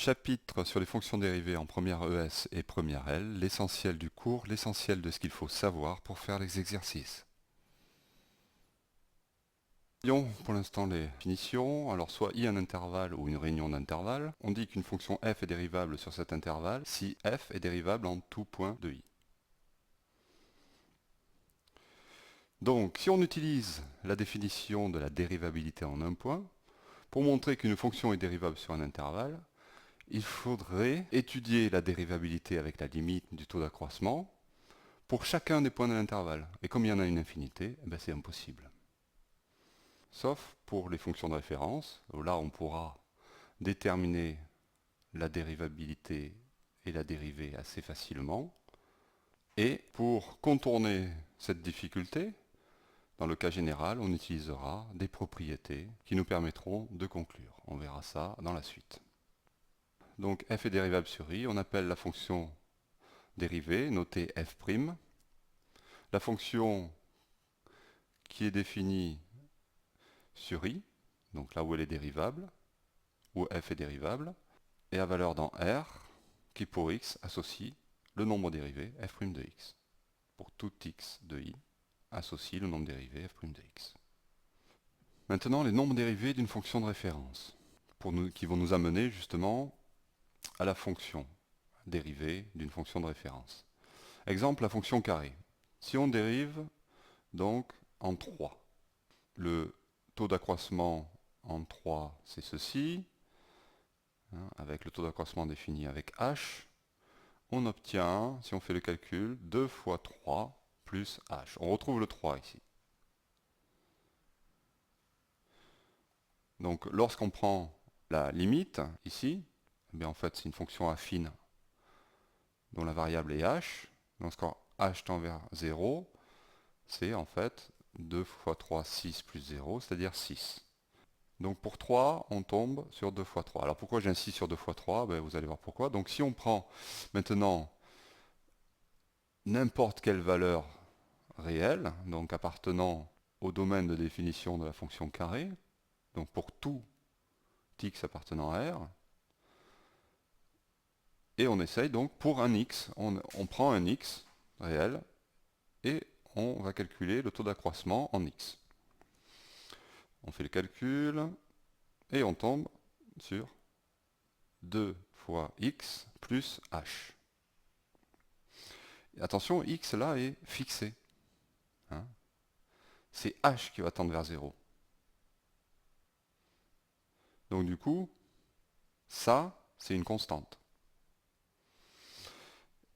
Chapitre sur les fonctions dérivées en première ES et première L, l'essentiel du cours, l'essentiel de ce qu'il faut savoir pour faire les exercices. Voyons pour l'instant les définitions. Alors soit I un intervalle ou une réunion d'intervalles. On dit qu'une fonction f est dérivable sur cet intervalle si f est dérivable en tout point de I. Donc si on utilise la définition de la dérivabilité en un point, pour montrer qu'une fonction est dérivable sur un intervalle, il faudrait étudier la dérivabilité avec la limite du taux d'accroissement pour chacun des points de l'intervalle. Et comme il y en a une infinité, eh ben c'est impossible. Sauf pour les fonctions de référence, où là on pourra déterminer la dérivabilité et la dérivée assez facilement. Et pour contourner cette difficulté, dans le cas général, on utilisera des propriétés qui nous permettront de conclure. On verra ça dans la suite. Donc f est dérivable sur i, on appelle la fonction dérivée, notée f'. La fonction qui est définie sur i, donc là où elle est dérivable, où f est dérivable, et à valeur dans R, qui pour x associe le nombre dérivé f' de x. Pour tout x de i, associe le nombre dérivé f' de x. Maintenant, les nombres dérivés d'une fonction de référence, qui vont nous amener justement à la fonction dérivée d'une fonction de référence. Exemple, la fonction carré. Si on dérive donc en 3, le taux d'accroissement en 3, c'est ceci, avec le taux d'accroissement défini avec h, on obtient, si on fait le calcul, 2 fois 3 plus h. On retrouve le 3 ici. Donc lorsqu'on prend la limite, ici, eh bien, en fait c'est une fonction affine dont la variable est h. Donc quand h tend vers 0, c'est en fait 2 fois 3, 6 plus 0, c'est-à-dire 6. Donc pour 3, on tombe sur 2 fois 3. Alors pourquoi j'insiste sur 2 fois 3? Ben, vous allez voir pourquoi. Donc si on prend maintenant n'importe quelle valeur réelle, donc appartenant au domaine de définition de la fonction carré, donc pour tout x appartenant à R, et on essaye donc pour un x, on prend un x réel, et on va calculer le taux d'accroissement en x. On fait le calcul, et on tombe sur 2 fois x plus h. Et attention, x là est fixé. Hein. C'est h qui va tendre vers 0. Donc du coup, ça, c'est une constante.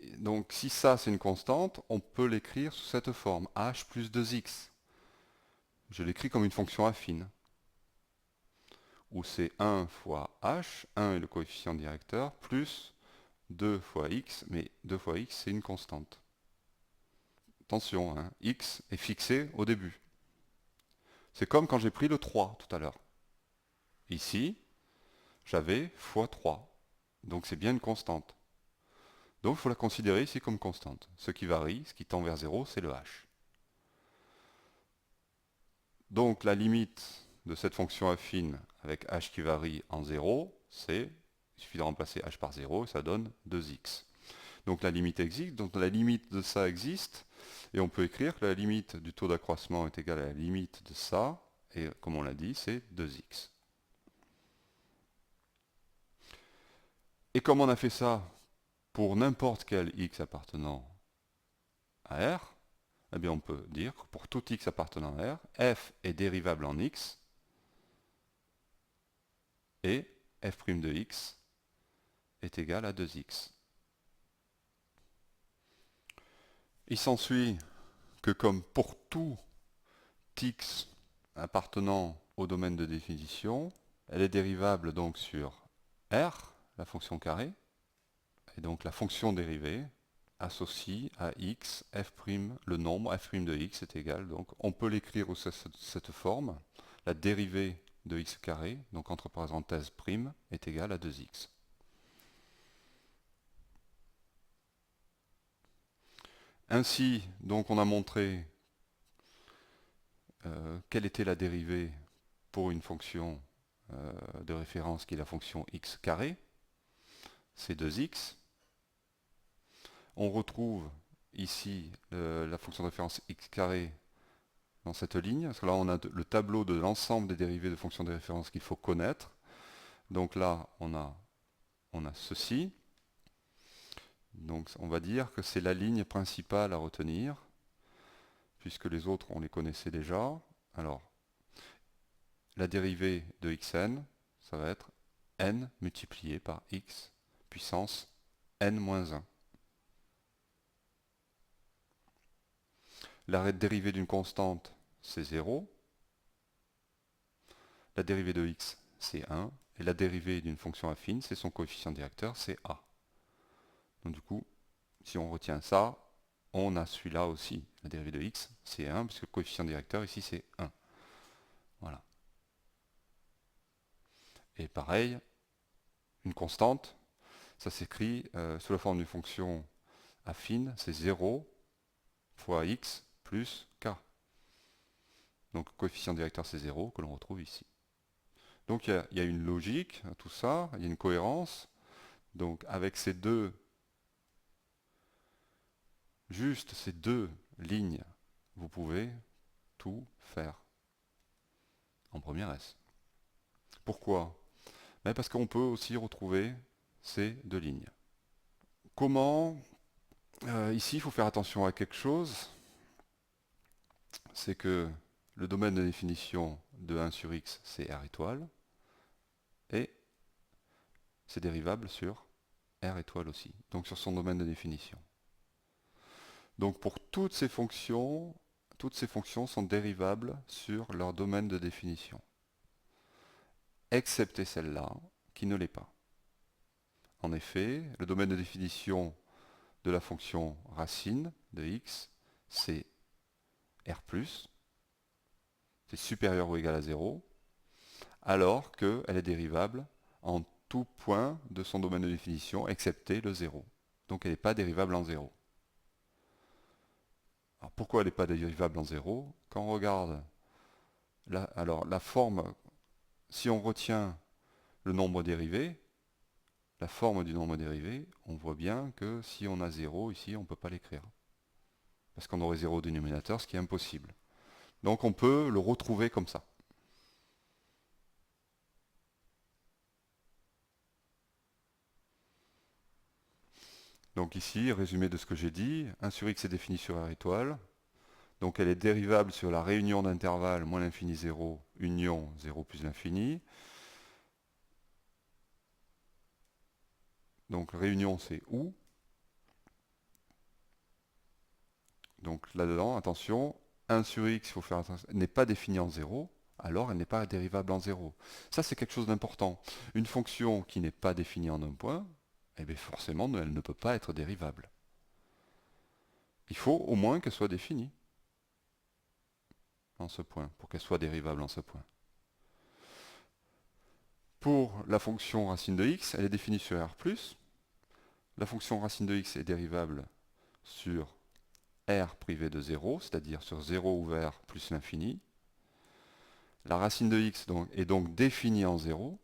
Et donc si ça, c'est une constante, on peut l'écrire sous cette forme, h plus 2x. Je l'écris comme une fonction affine, où c'est 1 fois h, 1 est le coefficient directeur, plus 2 fois x, mais 2 fois x, c'est une constante. Attention, hein, x est fixé au début. C'est comme quand j'ai pris le 3 tout à l'heure. Ici, j'avais fois 3. Donc c'est bien une constante. Donc il faut la considérer ici comme constante. Ce qui varie, ce qui tend vers 0, c'est le h. Donc la limite de cette fonction affine avec h qui varie en 0, c'est, il suffit de remplacer h par 0 et ça donne 2x. Donc la limite existe, donc la limite de ça existe, et on peut écrire que la limite du taux d'accroissement est égale à la limite de ça, et comme on l'a dit, c'est 2x. Et comme on a fait ça pour n'importe quel x appartenant à R, eh bien on peut dire que pour tout x appartenant à R, f est dérivable en x, et f' de x est égal à 2x. Il s'ensuit que comme pour tout x appartenant au domaine de définition, elle est dérivable donc sur R, la fonction carré, et donc la fonction dérivée associe à x, f', le nombre f' de x est égal, donc on peut l'écrire sous cette forme, la dérivée de x carré, donc entre parenthèses prime, est égale à 2x. Ainsi, donc on a montré quelle était la dérivée pour une fonction de référence qui est la fonction x carré. c'est 2x. On retrouve ici la fonction de référence x carré dans cette ligne, parce que là on a le tableau de l'ensemble des dérivées de fonctions de référence qu'il faut connaître. Donc là on a ceci. Donc on va dire que c'est la ligne principale à retenir, puisque les autres on les connaissait déjà. Alors la dérivée de xn, ça va être n multiplié par x puissance n-1. La dérivée d'une constante, c'est 0. La dérivée de x, c'est 1. Et la dérivée d'une fonction affine, c'est son coefficient directeur, c'est a. Donc du coup, si on retient ça, on a celui-là aussi. La dérivée de x, c'est 1, puisque le coefficient directeur ici, c'est 1. Voilà. Et pareil, une constante, ça s'écrit sous la forme d'une fonction affine, c'est 0 fois x plus k. Donc le coefficient directeur, c'est 0, que l'on retrouve ici. Donc il y a une logique à tout ça, il y a une cohérence. Donc avec juste ces deux lignes, vous pouvez tout faire en première S. Pourquoi? Parce qu'on peut aussi retrouver ces deux lignes. Comment? Ici, il faut faire attention à quelque chose, c'est que le domaine de définition de 1 sur x, c'est R étoile, et c'est dérivable sur R étoile aussi, donc sur son domaine de définition. Donc pour toutes ces fonctions sont dérivables sur leur domaine de définition, excepté celle-là, qui ne l'est pas. En effet, le domaine de définition de la fonction racine de x, c'est R+, c'est supérieur ou égal à 0, alors qu'elle est dérivable en tout point de son domaine de définition, excepté le 0. Donc elle n'est pas dérivable en 0. Alors pourquoi elle n'est pas dérivable en 0? Quand on regarde la forme, si on retient le nombre dérivé, la forme du nombre dérivé, on voit bien que si on a 0 ici, on ne peut pas l'écrire. Parce qu'on aurait 0 au dénominateur, ce qui est impossible. Donc on peut le retrouver comme ça. Donc ici, résumé de ce que j'ai dit, 1 sur x est défini sur R étoile. Donc elle est dérivable sur la réunion d'intervalles moins l'infini 0, union 0 plus l'infini. Donc réunion c'est où? Donc là-dedans, attention, 1 sur x, il faut faire attention, n'est pas définie en 0, alors elle n'est pas dérivable en 0. Ça c'est quelque chose d'important. Une fonction qui n'est pas définie en un point, eh bien forcément elle ne peut pas être dérivable. Il faut au moins qu'elle soit définie en ce point, pour qu'elle soit dérivable en ce point. Pour la fonction racine de x, elle est définie sur R+. La fonction racine de x est dérivable sur R privé de 0, c'est-à-dire sur 0 ouvert plus l'infini. La racine de x est donc définie en 0.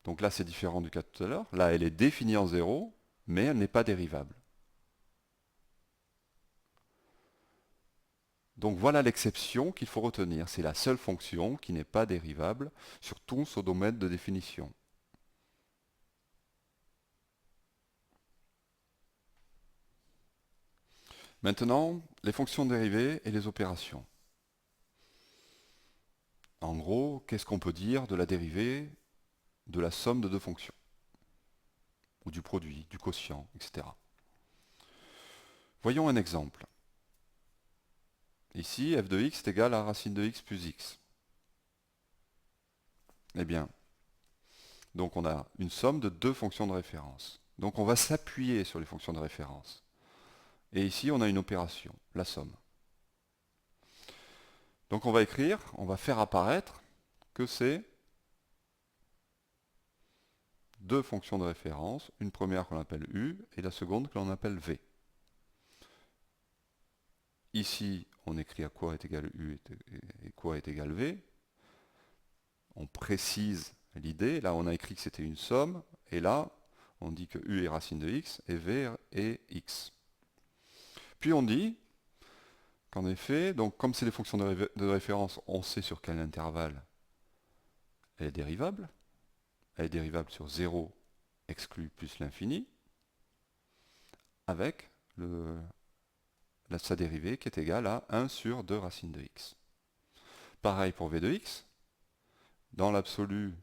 Donc là, c'est différent du cas de tout à l'heure. Là, elle est définie en 0, mais elle n'est pas dérivable. Donc voilà l'exception qu'il faut retenir. C'est la seule fonction qui n'est pas dérivable sur tout son domaine de définition. Maintenant, les fonctions dérivées et les opérations. En gros, qu'est-ce qu'on peut dire de la dérivée de la somme de deux fonctions? Ou du produit, du quotient, etc. Voyons un exemple. Ici, f de x est égal à racine de x plus x. Eh bien, donc on a une somme de deux fonctions de référence. Donc on va s'appuyer sur les fonctions de référence. Et ici, on a une opération, la somme. Donc on va faire apparaître que c'est deux fonctions de référence, une première qu'on appelle u et la seconde que l'on appelle v. Ici, on écrit à quoi est égal u et quoi est égal v. On précise l'idée. Là, on a écrit que c'était une somme, et là, on dit que u est racine de x, et v est x. Puis on dit qu'en effet, donc comme c'est des fonctions de référence, on sait sur quel intervalle elle est dérivable. Elle est dérivable sur 0 exclu plus l'infini, avec sa dérivée qui est égale à 1 sur 2 racines de x. Pareil pour v de x. Dans l'absolu,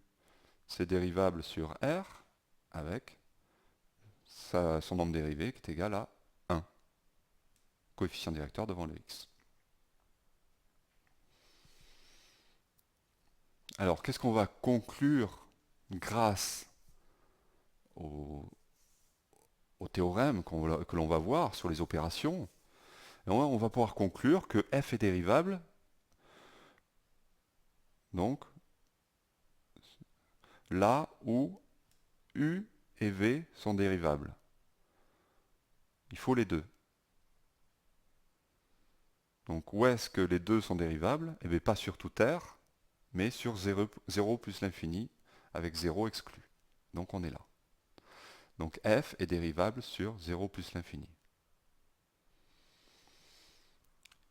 c'est dérivable sur R avec son nombre dérivé qui est égal à 1. Coefficient directeur devant le x. Alors, qu'est-ce qu'on va conclure grâce au théorème que l'on va voir sur les opérations? Et on va pouvoir conclure que f est dérivable, donc là où u et v sont dérivables. Il faut les deux. Donc où est-ce que les deux sont dérivables? Eh bien pas sur toute R, mais sur 0 plus l'infini, avec 0 exclu. Donc on est là. Donc f est dérivable sur 0 plus l'infini.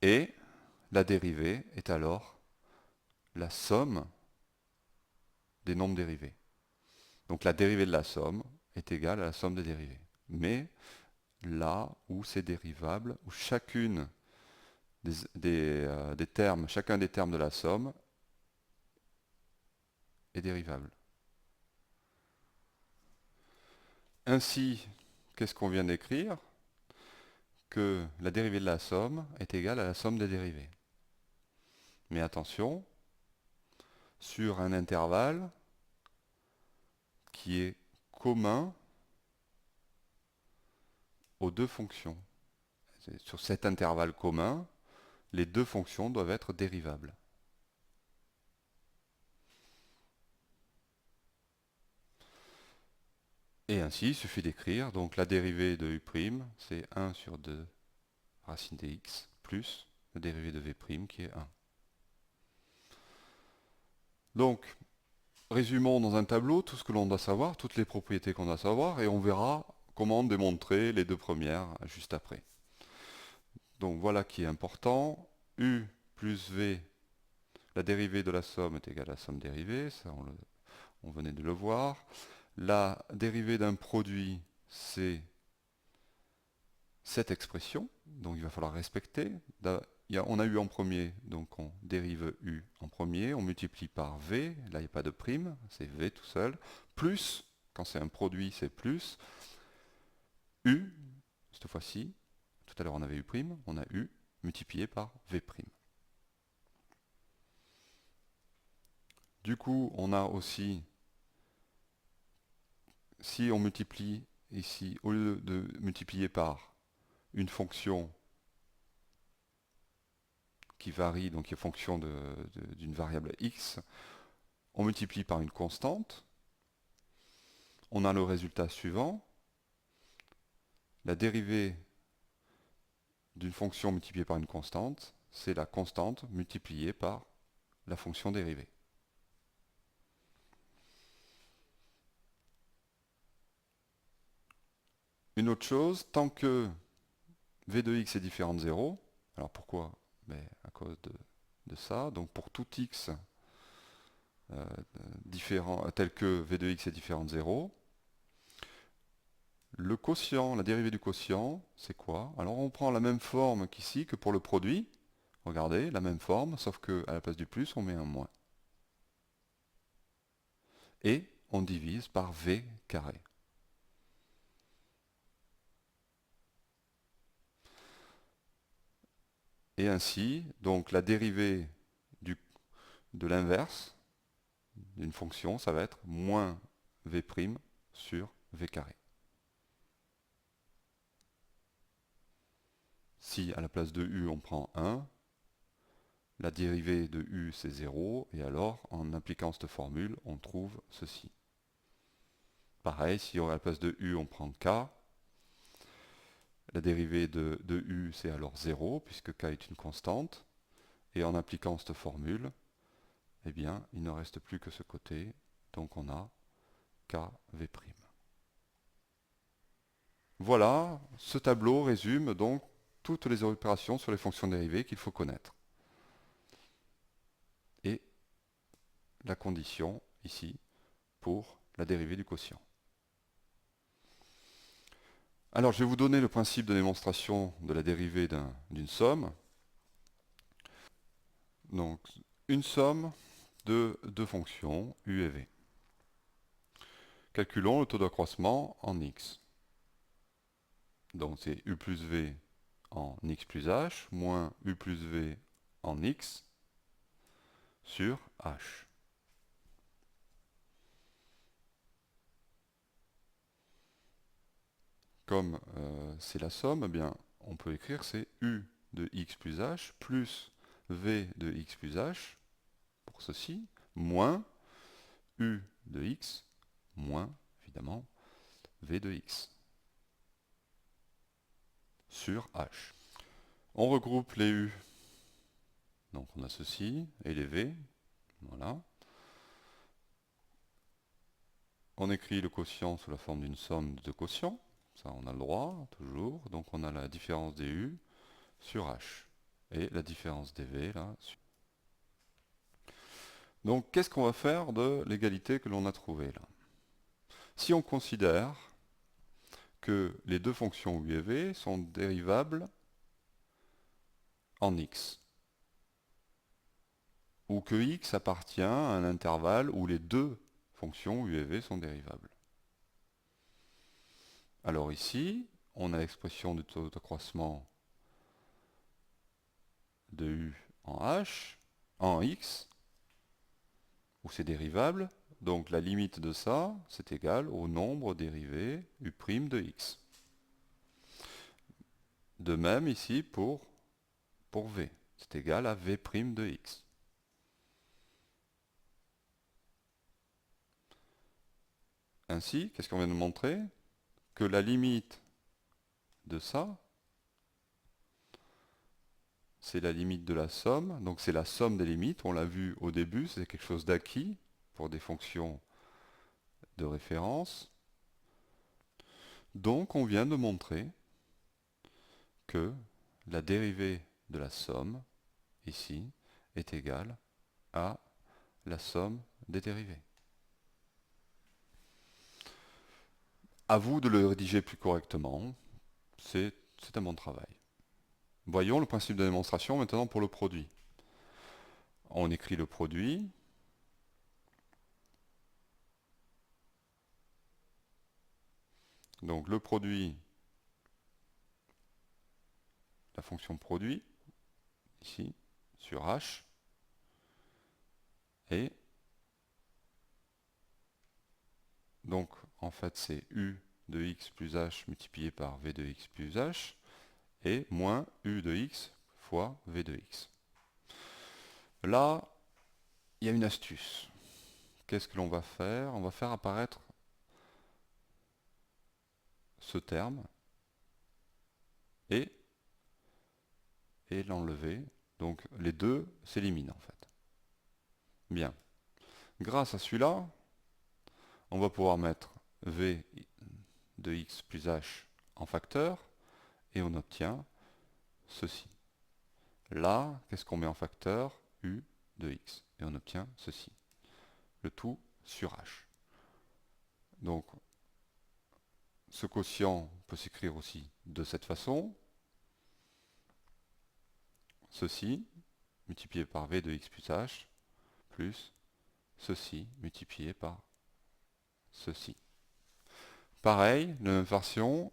Et la dérivée est alors la somme des nombres dérivés. Donc la dérivée de la somme est égale à la somme des dérivés. Mais là où c'est dérivable, où chacun des termes de la somme est dérivable. Ainsi, qu'est-ce qu'on vient d'écrire? Que la dérivée de la somme est égale à la somme des dérivés. Mais attention, sur un intervalle qui est commun aux deux fonctions. Sur cet intervalle commun, les deux fonctions doivent être dérivables. Et ainsi, il suffit d'écrire, donc la dérivée de u', c'est 1 sur 2 racine dx, plus la dérivée de v' qui est 1. Donc, résumons dans un tableau tout ce que l'on doit savoir, toutes les propriétés qu'on doit savoir, et on verra comment démontrer les deux premières juste après. Donc voilà qui est important. U plus V, la dérivée de la somme est égale à la somme dérivée, ça on venait de le voir. La dérivée d'un produit, c'est cette expression, donc il va falloir respecter. On a u en premier, donc on dérive u en premier, on multiplie par v, là il n'y a pas de prime, c'est v tout seul, plus, quand c'est un produit c'est plus, u, cette fois-ci, tout à l'heure on avait u', on a u multiplié par v'. Du coup, on a aussi, si on multiplie ici, au lieu de multiplier par une fonction qui varie, donc qui est fonction d'une variable x, on multiplie par une constante, on a le résultat suivant, la dérivée d'une fonction multipliée par une constante, c'est la constante multipliée par la fonction dérivée. Une autre chose, tant que v de x est différent de 0, alors pourquoi? Ben, à cause de ça, donc pour tout x différent, tel que v de x est différent de 0, le quotient, la dérivée du quotient, c'est quoi? Alors on prend la même forme qu'ici, que pour le produit. Regardez, la même forme, sauf qu'à la place du plus, on met un moins. Et on divise par v carré. Et ainsi, donc la dérivée de l'inverse d'une fonction, ça va être moins v' sur v carré. Si à la place de u on prend 1, la dérivée de u c'est 0, et alors en appliquant cette formule, on trouve ceci. Pareil, si à la place de u on prend k, la dérivée de u c'est alors 0, puisque k est une constante, et en appliquant cette formule, eh bien, il ne reste plus que ce côté, Donc on a kv'. Voilà, ce tableau résume donc toutes les opérations sur les fonctions dérivées qu'il faut connaître. Et la condition ici pour la dérivée du quotient. Alors je vais vous donner le principe de démonstration de la dérivée d'une somme. Donc une somme de deux fonctions u et v. Calculons le taux d'accroissement en x. Donc c'est u plus v en x plus h moins u plus v en x sur h. Comme c'est la somme, eh bien, on peut écrire c'est u de x plus h plus v de x plus h pour ceci, moins u de x moins, évidemment, v de x sur h. On regroupe les u, donc on a ceci, et les v, voilà. On écrit le quotient sous la forme d'une somme de deux quotients, ça on a le droit, toujours, donc on a la différence des u sur h, et la différence des v, là, sur... Donc qu'est-ce qu'on va faire de l'égalité que l'on a trouvée là? Si on considère que les deux fonctions u et v sont dérivables en x, ou que x appartient à un intervalle où les deux fonctions u et v sont dérivables. Alors ici, on a l'expression du taux d'accroissement de u en h, en x, où c'est dérivable, donc la limite de ça, c'est égal au nombre dérivé u' de x. De même ici pour v, c'est égal à v' de x. Ainsi, qu'est-ce qu'on vient de montrer? Que la limite de ça, c'est la limite de la somme, donc c'est la somme des limites, on l'a vu au début, c'est quelque chose d'acquis pour des fonctions de référence. Donc on vient de montrer que la dérivée de la somme, ici, est égale à la somme des dérivées. À vous de le rédiger plus correctement, c'est à mon travail. Voyons le principe de démonstration maintenant pour le produit. On écrit le produit. Donc le produit, la fonction produit, ici, sur h, et donc en fait c'est u de x plus h multiplié par v de x plus h, et moins u de x fois v de x. Là, il y a une astuce. Qu'est-ce que l'on va faire? On va faire apparaître ce terme et l'enlever. Donc les deux s'éliminent en fait. Bien. Grâce à celui-là, on va pouvoir mettre v de x plus h en facteur et on obtient ceci. Là, qu'est-ce qu'on met en facteur? U de x. Et on obtient ceci. Le tout sur h. Donc, ce quotient peut s'écrire aussi de cette façon. Ceci, multiplié par v de x plus h, plus ceci, multiplié par ceci. Pareil, de la même façon,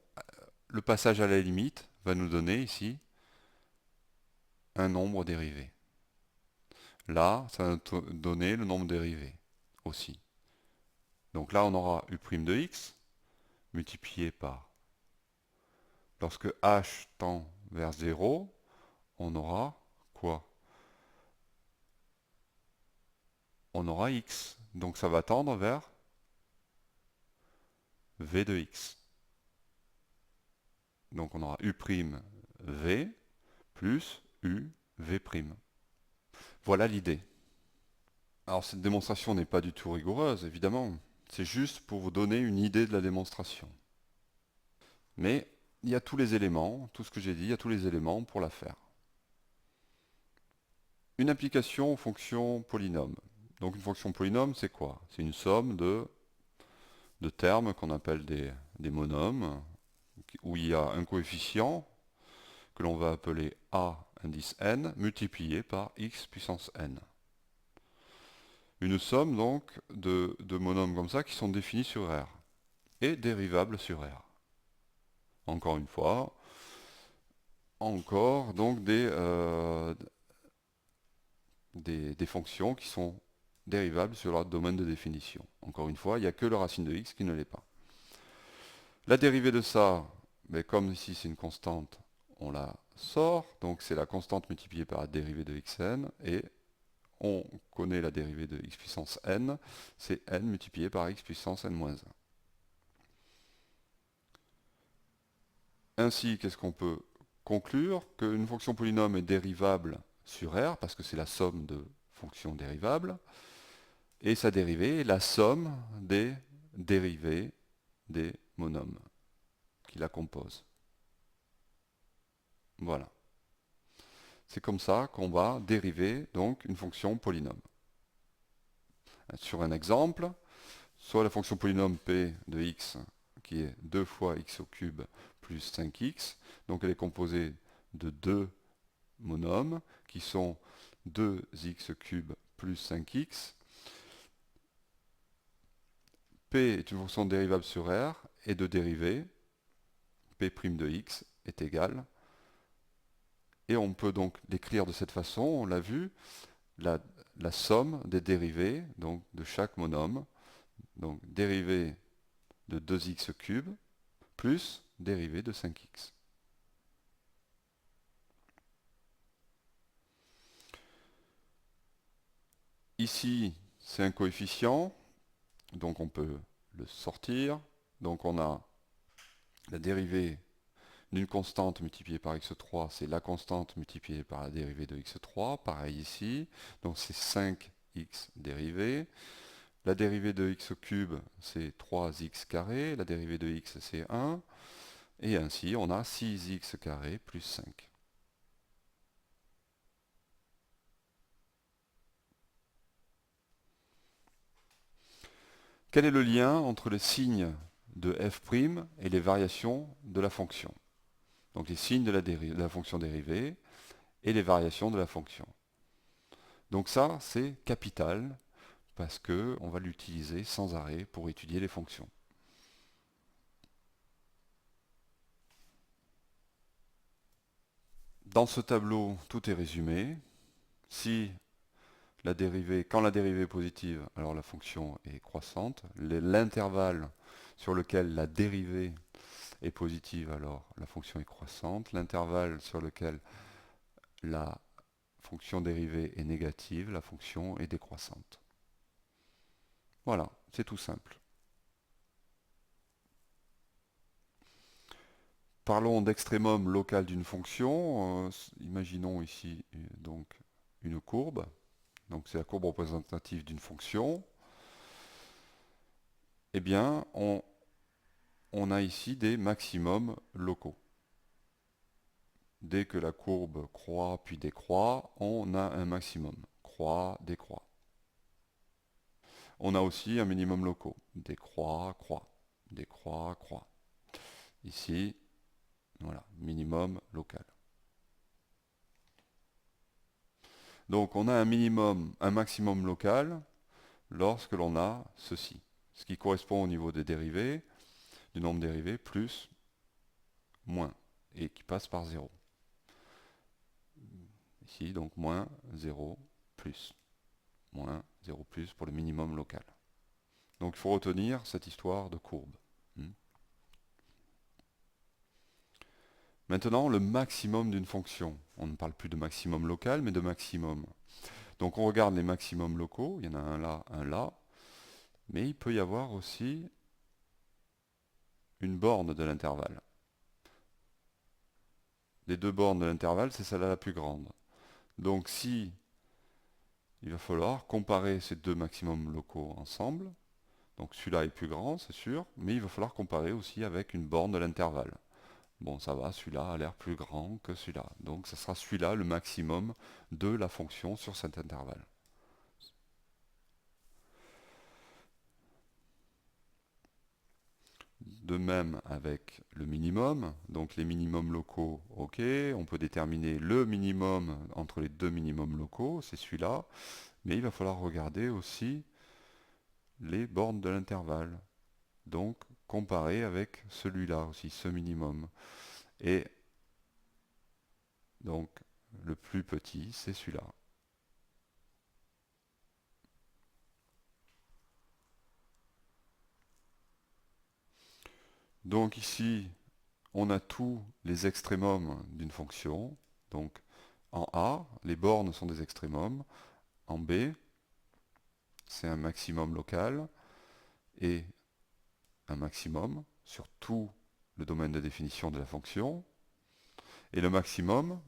le passage à la limite va nous donner ici un nombre dérivé. Là, ça va nous donner le nombre dérivé aussi. Donc là, on aura u' de x multiplié par, lorsque h tend vers 0, on aura quoi? On aura x. Donc ça va tendre vers v de x. Donc on aura u' v plus u v'. Voilà l'idée. Alors cette démonstration n'est pas du tout rigoureuse, évidemment. C'est juste pour vous donner une idée de la démonstration. Mais il y a tous les éléments, tout ce que j'ai dit, il y a tous les éléments pour la faire. Une application aux fonctions polynômes. Donc une fonction polynôme, c'est quoi? C'est une somme de termes qu'on appelle des monômes, où il y a un coefficient que l'on va appeler a indice n, multiplié par x puissance n. Une somme donc de monômes comme ça qui sont définis sur R et dérivables sur R. Encore une fois, encore donc des fonctions qui sont dérivables sur leur domaine de définition. Encore une fois, il n'y a que le racine de x qui ne l'est pas. La dérivée de ça, mais comme ici c'est une constante, on la sort, donc c'est la constante multipliée par la dérivée de xn, et on connaît la dérivée de x puissance n, c'est n multiplié par x puissance n-1. Ainsi, qu'est-ce qu'on peut conclure? Qu'une fonction polynôme est dérivable sur R, parce que c'est la somme de fonctions dérivables, et sa dérivée est la somme des dérivées des monômes qui la composent. Voilà. C'est comme ça qu'on va dériver donc une fonction polynôme. Sur un exemple, soit la fonction polynôme p de x qui est 2 fois x au cube plus 5x, donc elle est composée de deux monômes qui sont 2x cube plus 5x. P est une fonction dérivable sur R et de dérivée, p' de x est égal. Et on peut donc l'écrire de cette façon, on l'a vu, la somme des dérivées donc de chaque monôme, donc dérivée de 2x cube plus dérivée de 5x. Ici, c'est un coefficient, donc on peut le sortir. Donc on a la dérivée d'une constante multipliée par x3, c'est la constante multipliée par la dérivée de x3, pareil ici, donc c'est 5x dérivée. La dérivée de x au cube, c'est 3x carré, la dérivée de x, c'est 1, et ainsi on a 6x carré plus 5. Quel est le lien entre les signes de f' et les variations de la fonction? Donc les signes de la fonction dérivée et les variations de la fonction. Donc ça, c'est capital, parce qu'on va l'utiliser sans arrêt pour étudier les fonctions. Dans ce tableau, tout est résumé. Si quand la dérivée est positive, alors la fonction est croissante. L'intervalle sur lequel la dérivée est positive, alors la fonction est croissante. L'intervalle sur lequel la fonction dérivée est négative, la fonction est décroissante. Voilà, c'est tout simple. Parlons d'extrémum local d'une fonction. Imaginons ici donc une courbe. Donc c'est la courbe représentative d'une fonction. Eh bien, on a ici des maximums locaux. Dès que la courbe croît puis décroît, on a un maximum. Croît, décroît. On a aussi un minimum locaux. Décroît, croît. Décroît, croît. Ici, voilà, minimum local. Donc on a un maximum local lorsque l'on a ceci, ce qui correspond au niveau des dérivés, du nombre dérivé, plus, moins, et qui passe par 0. Ici, donc moins 0 plus. Moins 0 plus pour le minimum local. Donc il faut retenir cette histoire de courbe. Maintenant, le maximum d'une fonction. On ne parle plus de maximum local, mais de maximum. Donc on regarde les maximums locaux. Il y en a un là. Mais il peut y avoir aussi une borne de l'intervalle. Les deux bornes de l'intervalle, c'est celle-là la plus grande. Donc si il va falloir comparer ces deux maximums locaux ensemble. Donc celui-là est plus grand, c'est sûr, mais il va falloir comparer aussi avec une borne de l'intervalle. Bon, ça va, celui-là a l'air plus grand que celui-là. Donc ça sera celui-là le maximum de la fonction sur cet intervalle. De même avec le minimum, donc les minimums locaux, ok, on peut déterminer le minimum entre les deux minimums locaux, c'est celui-là, mais il va falloir regarder aussi les bornes de l'intervalle, donc comparer avec celui-là aussi, ce minimum. Et donc le plus petit, c'est celui-là. Donc ici, on a tous les extrémums d'une fonction. Donc en A, les bornes sont des extrémums. En B, c'est un maximum local et un maximum sur tout le domaine de définition de la fonction. Et le maximum,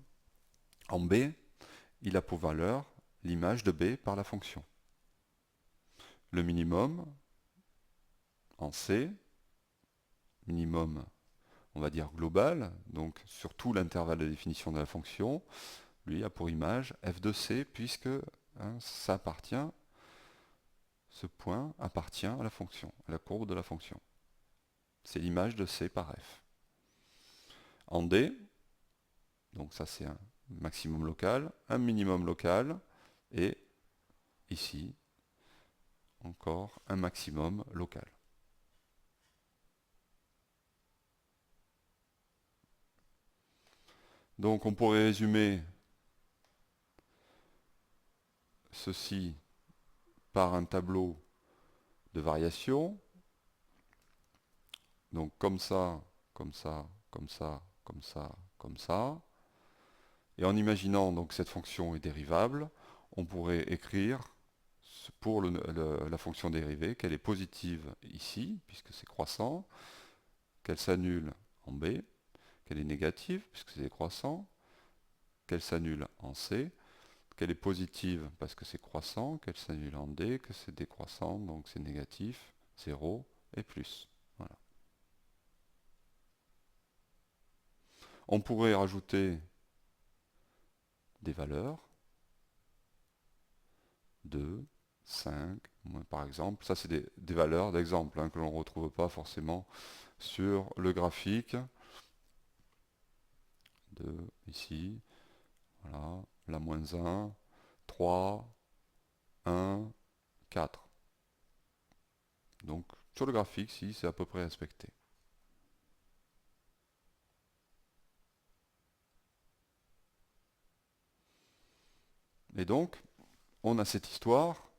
en B, il a pour valeur l'image de B par la fonction. Le minimum, en C, minimum, on va dire global, donc sur tout l'intervalle de définition de la fonction, lui a pour image f de c, puisque ça appartient, ce point appartient à la fonction, à la courbe de la fonction. C'est l'image de c par f. En D, donc ça c'est un maximum local, un minimum local, et ici, encore un maximum local. Donc on pourrait résumer ceci par un tableau de variation. Donc comme ça, comme ça, comme ça, comme ça, comme ça. Et en imaginant donc cette fonction est dérivable, on pourrait écrire pour la fonction dérivée qu'elle est positive ici, puisque c'est croissant, qu'elle s'annule en B, qu'elle est négative, puisque c'est décroissant, qu'elle s'annule en C, qu'elle est positive parce que c'est croissant, qu'elle s'annule en D, que c'est décroissant, donc c'est négatif, 0 et plus. Voilà. On pourrait rajouter des valeurs, 2, 5, par exemple. Ça, c'est des valeurs d'exemple que l'on ne retrouve pas forcément sur le graphique. 2, ici, voilà, la moins 1, 3, 1, 4. Donc, sur le graphique, si, c'est à peu près respecté. Et donc, on a cette histoire.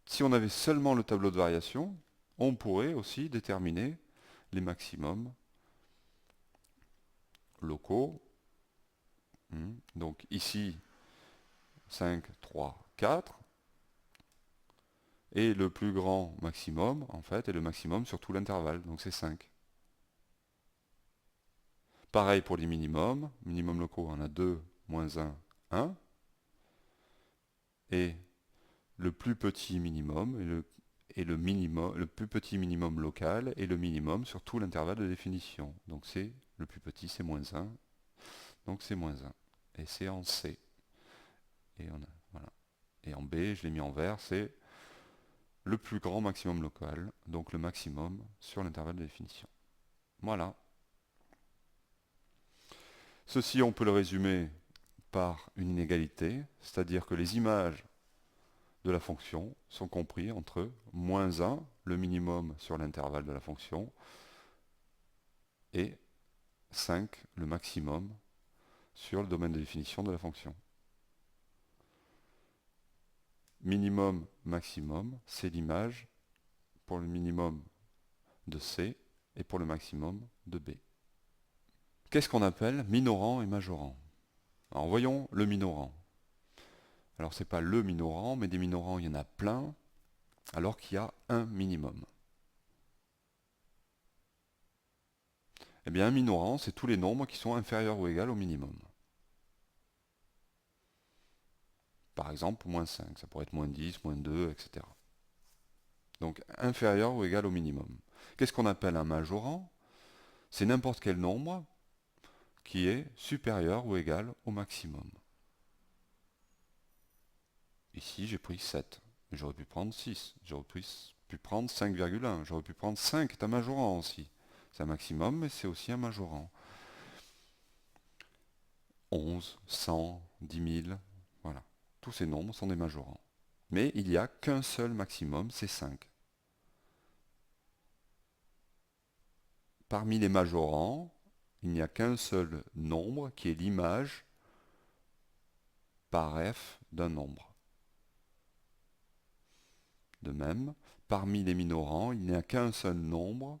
Si on avait seulement le tableau de variation, on pourrait aussi déterminer les maximums locaux. Donc ici, 5, 3, 4. Et le plus grand maximum, en fait, est le maximum sur tout l'intervalle, donc c'est 5. Pareil pour les minimums. Minimum locaux, on a 2, moins 1, 1. Et le plus petit minimum le plus petit minimum local et le minimum sur tout l'intervalle de définition. Donc c'est le plus petit, c'est moins 1. Donc c'est moins 1. Et c'est en C. Et, voilà. Et en B, je l'ai mis en vert, c'est le plus grand maximum local, donc le maximum sur l'intervalle de définition. Voilà. Ceci, on peut le résumer par une inégalité, c'est-à-dire que les images de la fonction sont compris entre moins 1, le minimum sur l'intervalle de la fonction, et 5, le maximum sur le domaine de définition de la fonction. Minimum, maximum, c'est l'image pour le minimum de C et pour le maximum de B. Qu'est-ce qu'on appelle minorant et majorant? Alors voyons le minorant. Alors c'est pas le minorant, mais des minorants il y en a plein, alors qu'il y a un minimum. Eh bien un minorant, c'est tous les nombres qui sont inférieurs ou égaux au minimum. Par exemple, moins 5, ça pourrait être moins 10, moins 2, etc. Donc inférieur ou égal au minimum. Qu'est-ce qu'on appelle un majorant? C'est n'importe quel nombre qui est supérieur ou égal au maximum. Ici, j'ai pris 7. J'aurais pu prendre 6. J'aurais pu prendre 5,1. J'aurais pu prendre 5. C'est un majorant aussi. C'est un maximum, mais c'est aussi un majorant. 11, 100, 10 000, voilà. Tous ces nombres sont des majorants. Mais il n'y a qu'un seul maximum, c'est 5. Parmi les majorants, il n'y a qu'un seul nombre qui est l'image par f d'un nombre. De même, parmi les minorants, il n'y a qu'un seul nombre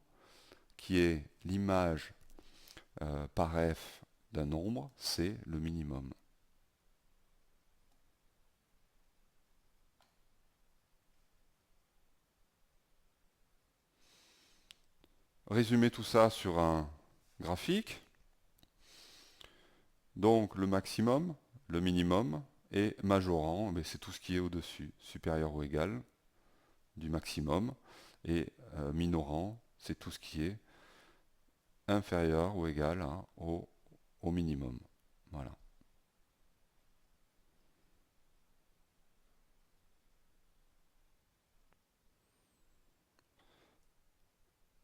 qui est l'image par f d'un nombre, c'est le minimum. Résumer tout ça sur un graphique. Donc le maximum, le minimum, et majorant, c'est tout ce qui est au-dessus, supérieur ou égal du maximum, et minorant, c'est tout ce qui est inférieur ou égal au minimum. Voilà.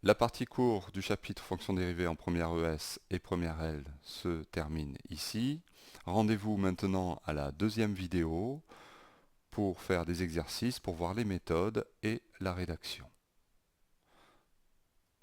La partie courte du chapitre fonctions dérivées en première ES et première L se termine ici. Rendez-vous maintenant à la deuxième vidéo pour faire des exercices, pour voir les méthodes et la rédaction.